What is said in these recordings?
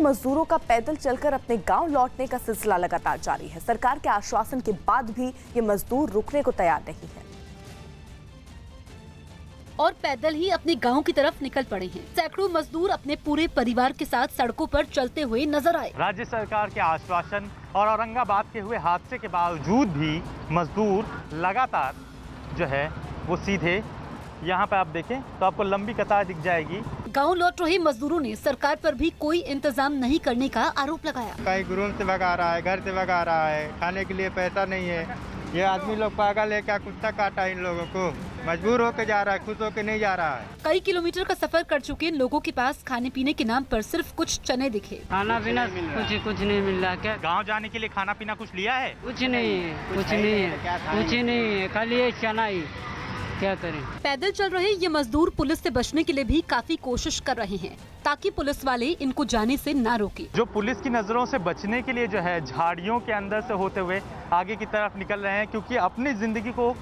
मजदूरों का पैदल चलकर अपने गांव लौटने का सिलसिला लगातार जारी है। सरकार के आश्वासन के बाद भी ये मजदूर रुकने को तैयार नहीं है और पैदल ही अपने गांव की तरफ निकल पड़े हैं। सैकड़ों मजदूर अपने पूरे परिवार के साथ सड़कों पर चलते हुए नजर आए। राज्य सरकार के आश्वासन और औरंगाबाद के हुए हादसे के बावजूद भी मजदूर लगातार जो है वो सीधे यहाँ पे आप देखें तो आपको लंबी कतार दिख जाएगी। गांव लौट रहे मजदूरों ने सरकार पर भी कोई इंतजाम नहीं करने का आरोप लगाया। कहीं रूम से भगा रहा है, घर से भगा रहा है, खाने के लिए पैसा नहीं है। ये आदमी लोग पागल है क्या? कुत्ता काटा इन लोगों को, मजबूर होकर जा रहा है, खुश होकर नहीं जा रहा है। कई किलोमीटर का सफर कर चुके लोगों के पास खाने पीने के नाम पर सिर्फ कुछ चने दिखे। खाना पीना कुछ नहीं मिल रहा। क्या गांव जाने के लिए खाना पीना कुछ लिया है? कुछ नहीं है, खाली ये चना ही। क्या करें? पैदल चल रहे ये मजदूर पुलिस से बचने के लिए भी काफी कोशिश कर रहे हैं ताकि पुलिस वाले इनको जाने से ना रोके। जो पुलिस की नजरों से बचने के लिए जो है झाड़ियों के अंदर से होते हुए आगे की तरफ निकल रहे हैं, क्योंकि अपनी जिंदगी को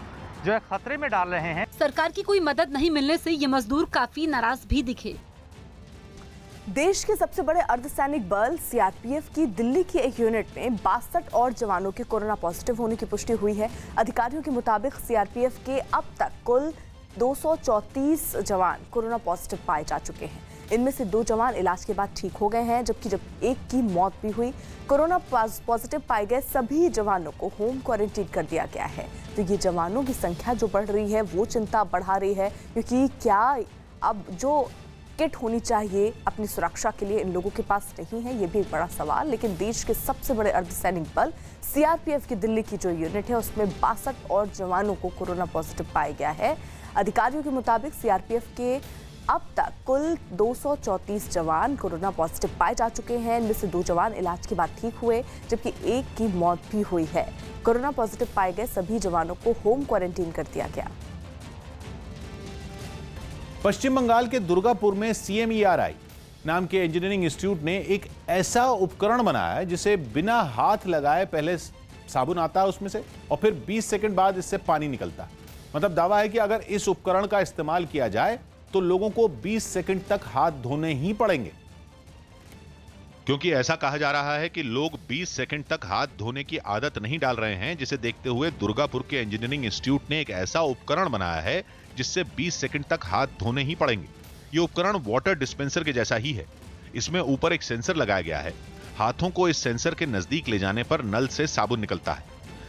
जो है खतरे में डाल रहे हैं। सरकार की कोई मदद नहीं मिलने से ये मजदूर काफी नाराज भी दिखे। देश के सबसे बड़े अर्धसैनिक बल सीआरपीएफ की दिल्ली की एक यूनिट में 62 और जवानों के कोरोना पॉजिटिव होने की पुष्टि हुई है। अधिकारियों के मुताबिक सीआरपीएफ के अब तक कुल 234 जवान कोरोना पॉजिटिव पाए जा चुके हैं। इनमें से 2 जवान इलाज के बाद ठीक हो गए हैं, जबकि एक की मौत भी हुई। कोरोना पॉजिटिव पाए गए सभी जवानों को होम क्वारंटीन कर दिया गया है। तो ये जवानों की संख्या जो बढ़ रही है वो चिंता बढ़ा रही है, क्योंकि क्या अब जो किट होनी चाहिए अपनी सुरक्षा के लिए इन लोगों के पास नहीं है, ये भी एक बड़ा सवाल। लेकिन देश के सबसे बड़े अर्धसैनिक बल सीआरपीएफ की दिल्ली की जो यूनिट है उसमें 62 और जवानों को कोरोना पॉजिटिव पाया गया है। अधिकारियों के मुताबिक सीआरपीएफ के अब तक कुल 234 जवान कोरोना पॉजिटिव पाए जा चुके हैं। इनमें से 2 जवान इलाज के बाद ठीक हुए, जबकि एक की मौत भी हुई है। कोरोना पॉजिटिव पाए गए सभी जवानों को होम क्वारंटीन कर दिया गया। पश्चिम बंगाल के दुर्गापुर में CMERI नाम के इंजीनियरिंग इंस्टीट्यूट ने एक ऐसा उपकरण बनाया है जिसे बिना हाथ लगाए पहले साबुन आता है उसमें से और फिर 20 सेकंड बाद इससे पानी निकलता है। मतलब दावा है कि अगर इस उपकरण का इस्तेमाल किया जाए तो लोगों को 20 सेकंड तक हाथ धोने ही पड़ेंगे, क्योंकि ऐसा कहा जा रहा है कि लोग 20 सेकंड तक हाथ धोने की आदत नहीं डाल रहे हैं, जिसे देखते हुए दुर्गापुर के इंजीनियरिंग इंस्टीट्यूट ने एक ऐसा उपकरण बनाया है जिससे 20 सेकंड तक हाथ धोने ही पड़ेंगे। ये उपकरण वाटर डिस्पेंसर के जैसा ही है। इसमें ऊपर एक सेंसर लगाया गया है। हाथों को इस सेंसर के नजदीक ले जाने पर नल से साबुन निकलता है।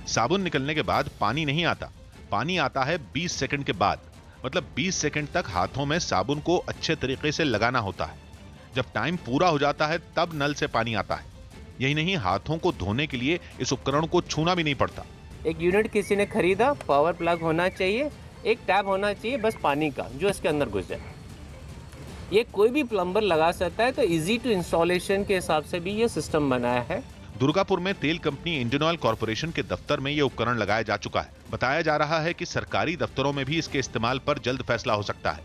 साबुन निकलने के बाद पानी नहीं आता, पानी आता है 20 सेकंड के बाद। मतलब 20 सेकंड तक हाथों में साबुन को अच्छे तरीके से लगाना होता है। जब टाइम पूरा हो जाता है तब नल से पानी आता है। यही नहीं, हाथों को धोने के लिए इस उपकरण को छूना भी नहीं पड़ता। एक यूनिट किसी ने खरीदा, पावर प्लग होना चाहिए, एक टैप होना चाहिए बस पानी का, जो इसके अंदर घुस जाए। ये कोई भी प्लम्बर लगा सकता है, तो इजी टू इंस्टॉलेशन के हिसाब से भी ये सिस्टम बनाया है। दुर्गापुर में तेल कंपनी इंडियन ऑयल कॉर्पोरेशन के दफ्तर में ये उपकरण लगाया जा चुका है। बताया जा रहा है कि सरकारी दफ्तरों में भी इसके इस्तेमाल पर जल्द फैसला हो सकता है।